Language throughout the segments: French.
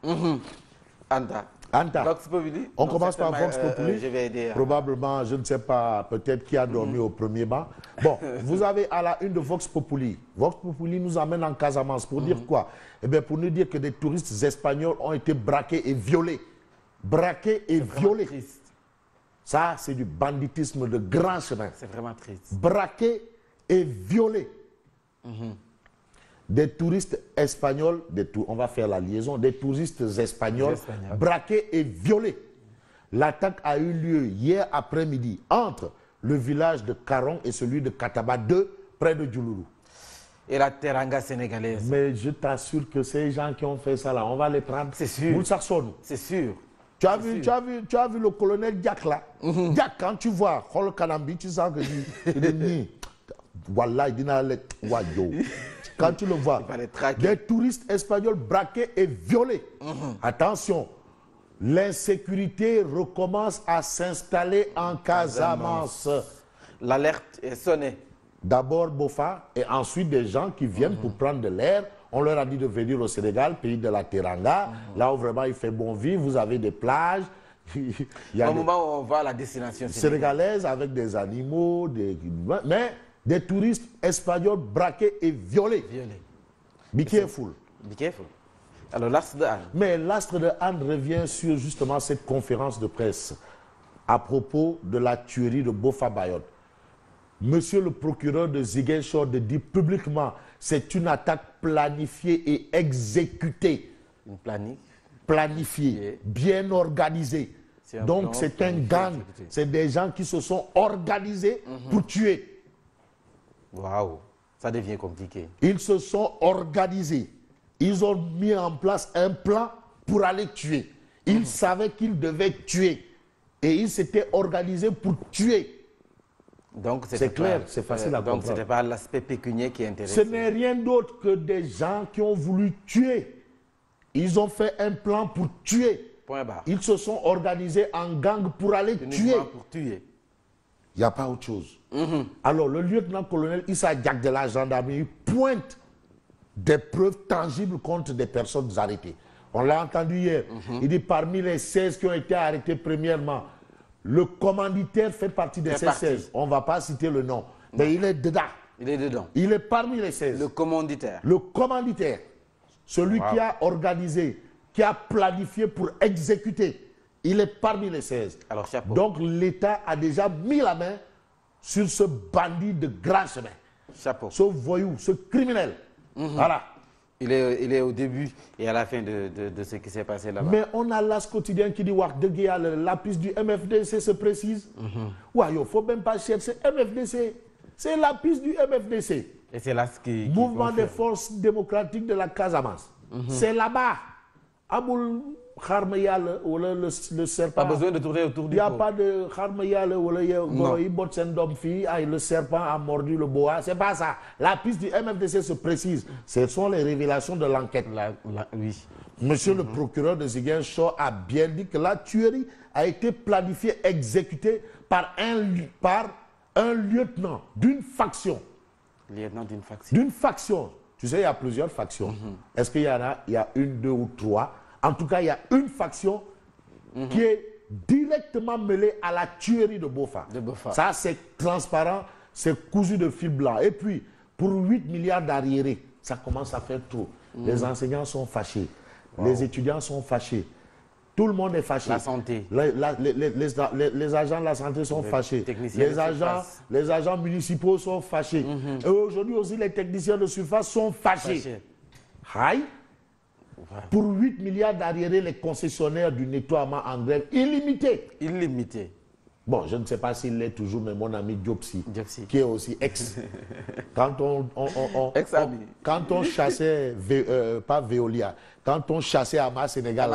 Anta. Anta. Vox Populi. On commence par Vox Populi. Je vais aider. Probablement, je ne sais pas, peut-être qui a dormi au premier banc. Bon, vous avez à la une de Vox Populi. Vox Populi nous amène en Casamance pour dire quoi? Eh bien, pour nous dire que des touristes espagnols ont été braqués et violés. Braqués et violés. Triste. Ça, c'est du banditisme de grand chemin. C'est vraiment triste. Braqués et violés. Des touristes espagnols, on va faire la liaison, des touristes espagnols braqués et violés. L'attaque a eu lieu hier après-midi entre le village de Caron et celui de Kataba 2, près de Djouloulou. Et la teranga sénégalaise. Mais je t'assure que ces gens qui ont fait ça là, on va les prendre. C'est sûr. C'est sûr. Tu as vu le colonel Diak là? Diak, quand tu vois Khol Kanambi, tu sens que il est ni. Wallah, il dit quand tu le vois, des touristes espagnols braqués et violés. Attention, l'insécurité recommence à s'installer en Casamance. L'alerte est sonnée. D'abord Bofa et ensuite des gens qui viennent pour prendre de l'air. On leur a dit de venir au Sénégal, pays de la Teranga, là où vraiment il fait bon vivre, vous avez des plages. Il y a au moment où on va à la destination sénégalaise avec des animaux, mais des touristes espagnols braqués et violés. Be careful. Be careful. Alors l'astre de Anne. Mais l'astre de Anne revient sur justement cette conférence de presse à propos de la tuerie de Bofa Bayotte. Monsieur le procureur de Ziguinchor dit publiquement c'est une attaque planifiée et exécutée. Une planique. Planifiée, bien organisée. Donc c'est un gang. C'est des gens qui se sont organisés pour tuer. Waouh, ça devient compliqué. Ils se sont organisés. Ils ont mis en place un plan pour aller tuer. Ils savaient qu'ils devaient tuer. Et ils s'étaient organisés pour tuer. Donc c'est clair, c'est facile à comprendre. Donc ce n'était pas l'aspect pécuniaire qui intéresse. Ce n'est rien d'autre que des gens qui ont voulu tuer. Ils ont fait un plan pour tuer. Point barre. Ils se sont organisés en gang pour aller tuer. Pour tuer. Il n'y a pas autre chose. Alors le lieutenant-colonel Issa Diak de la gendarmerie pointe des preuves tangibles contre des personnes arrêtées. On l'a entendu hier. Il dit parmi les 16 qui ont été arrêtés premièrement, le commanditaire fait partie de ces 16. On ne va pas citer le nom. Mais il est dedans. Il est dedans. Il est parmi les 16. Le commanditaire. Le commanditaire. Celui qui a organisé, qui a planifié pour exécuter. Il est parmi les 16. Alors, chapeau. Donc l'État a déjà mis la main sur ce bandit de grand chemin. Chapeau. Ce voyou, ce criminel. Voilà. Il est au début et à la fin de ce qui s'est passé là-bas. Mais on a l'As quotidien qui dit la piste du MFDC se précise. Il ne faut même pas chercher MFDC. C'est la piste du MFDC. Et c'est là ce qui Mouvement des forces démocratiques de la Casamance. C'est là-bas. Aboul Kharmayal ou le serpent. Pas besoin de tourner autour du pot. Il n'y a pas de Kharmayal ou le serpent a mordu le boa. C'est pas ça. La piste du MFDC se précise. Ce sont les révélations de l'enquête. Oui. Monsieur le procureur de Ziguinchor a bien dit que la tuerie a été planifiée, exécutée par un lieutenant d'une faction. Lieutenant d'une faction. D'une faction. Tu sais, il y a plusieurs factions. Est-ce qu'il y en a, il y a une, deux ou trois? En tout cas, il y a une faction qui est directement mêlée à la tuerie de Bofa. Ça, c'est transparent, c'est cousu de fil blanc. Et puis, pour 8 milliards d'arriérés, ça commence à faire trop. Les enseignants sont fâchés. Les étudiants sont fâchés. Tout le monde est fâché. La santé. Les agents de la santé sont fâchés. Les agents municipaux sont fâchés. Et aujourd'hui aussi, les techniciens de surface sont fâchés. Aïe. Pour 8 milliards d'arriérés, les concessionnaires du nettoiement en grève illimité. Illimité. Bon, je ne sais pas s'il l'est toujours, mais mon ami Diopsi, qui est aussi ex. Quand on chassait, pas Veolia, quand on chassait Ama Sénégal,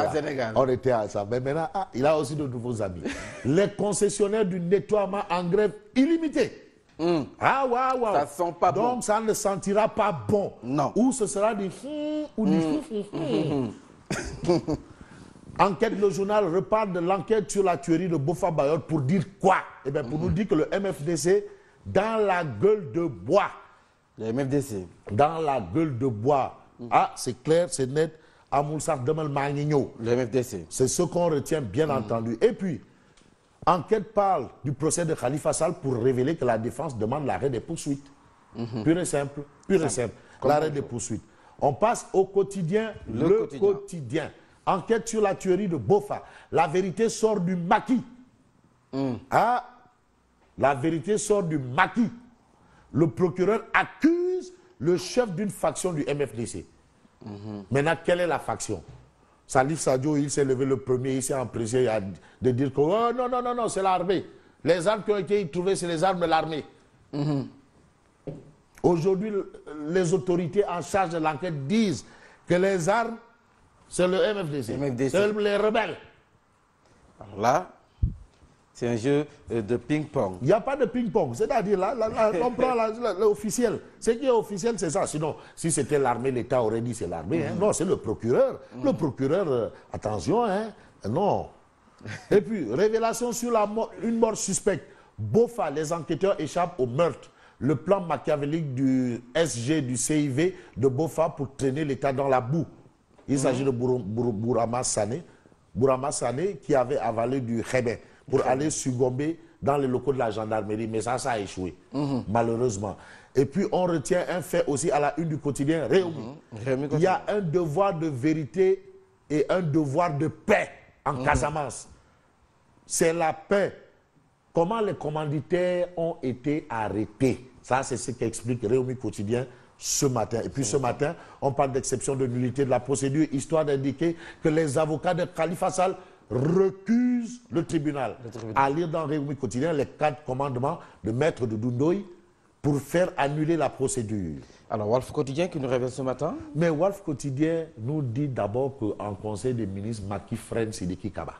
on était ensemble. Mais maintenant, il a aussi de nouveaux amis. Les concessionnaires du nettoiement en grève illimité. Ça sent pas bon. Donc, ça ne sentira pas bon. Non. Ou ce sera du ou du Enquête, le journal repart de l'enquête sur la tuerie de Bofa Bayotte pour dire quoi? Eh bien, pour nous dire que le MFDC, dans la gueule de bois. Le MFDC. Dans la gueule de bois. C'est clair, c'est net. amul sax demal maa ngi ñëw. Le MFDC. C'est ce qu'on retient bien entendu. Et puis, enquête parle du procès de Khalifa Sall pour révéler que la défense demande l'arrêt des poursuites. Pur et simple, l'arrêt des poursuites. On passe au quotidien, le quotidien. Enquête sur la tuerie de Boffa. La vérité sort du maquis. Ah, la vérité sort du maquis. Le procureur accuse le chef d'une faction du MFDC. Maintenant, quelle est la faction? Salif Sadio, il s'est levé le premier, il s'est empressé de dire que oh, non, non, non, non, c'est l'armée. Les armes qui ont été trouvées, c'est les armes de l'armée. Aujourd'hui, les autorités en charge de l'enquête disent que les armes, c'est le MFDC. C'est les rebelles. Alors là, c'est un jeu de ping-pong. Il n'y a pas de ping-pong. C'est-à-dire, là, on prend l'officiel. Ce qui est officiel, c'est ça. Sinon, si c'était l'armée, l'État aurait dit c'est l'armée. Non, c'est le procureur. Le procureur, attention, non. Et puis, révélation sur une mort suspecte. Boffa, les enquêteurs échappent au meurtre. Le plan machiavélique du SG, du CIV de Boffa pour traîner l'État dans la boue. Il s'agit de Bourama Sané. Bourama Sané qui avait avalé du khébé pour aller succomber dans les locaux de la gendarmerie. Mais ça a échoué, malheureusement. Et puis, on retient un fait aussi à la une du quotidien Réumi. Il y a un devoir de vérité et un devoir de paix en Casamance. C'est la paix. Comment les commanditaires ont été arrêtés. Ça, c'est ce qu'explique Réumi Quotidien ce matin. Et puis ce matin, on parle d'exception de nullité de la procédure, histoire d'indiquer que les avocats de Khalifa Sall recusent le tribunal. À lire dans Réumi Quotidien les 4 commandements de Maître de Doundoy pour faire annuler la procédure. Alors, Walf Quotidien qui nous révèle ce matin. Mais Walf Quotidien nous dit d'abord qu'en Conseil des ministres, Macky freine Sidiki Kaba.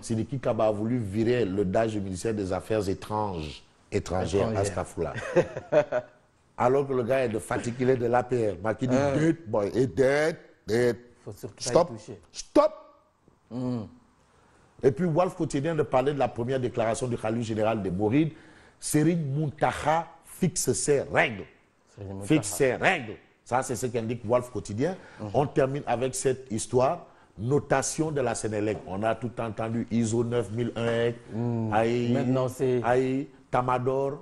Sidiki Kaba a voulu virer le DAGE du ministère des Affaires étrangères à Stafoula. Alors que le gars est de fatigue, il est de l'APR. Macky dit dette, boy, et dette. Stop. Stop. Et puis Walf Quotidien de parler de la première déclaration du khalife général des Mourides. Serigne Mountakha fixe ses règles. Fixe ses règles. Ça, c'est ce qu'indique Walf Quotidien. On termine avec cette histoire. Notation de la Sénélec. On a tout entendu ISO 9001, maintenant c'est Aïe Tamador,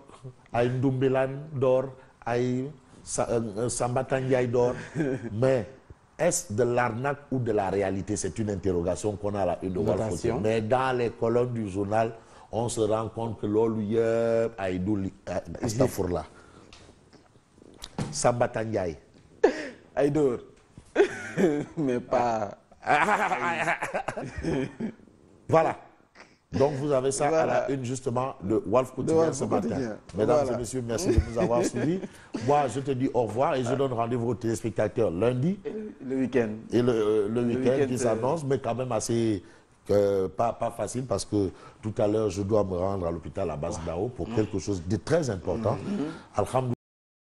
Aïe Ndumbelan d'or, Aïe Sambatangay d'or. Mais est-ce de l'arnaque ou de la réalité? C'est une interrogation qu'on a à la une de Walf Quotidien. Mais dans les colonnes du journal, on se rend compte que l'Oluye Aïdouli Astafourla Sambatangay Aïdor. Mais pas. Voilà. Donc vous avez ça à la une justement de Walf Quotidien ce matin. Mesdames et messieurs, merci de nous avoir suivis. Moi, je te dis au revoir et je donne rendez-vous aux téléspectateurs lundi. Le week-end. Et le week-end qui s'annonce, mais quand même assez pas facile parce que tout à l'heure, je dois me rendre à l'hôpital à Basse-Dao pour quelque chose de très important. Alhamdoulilah.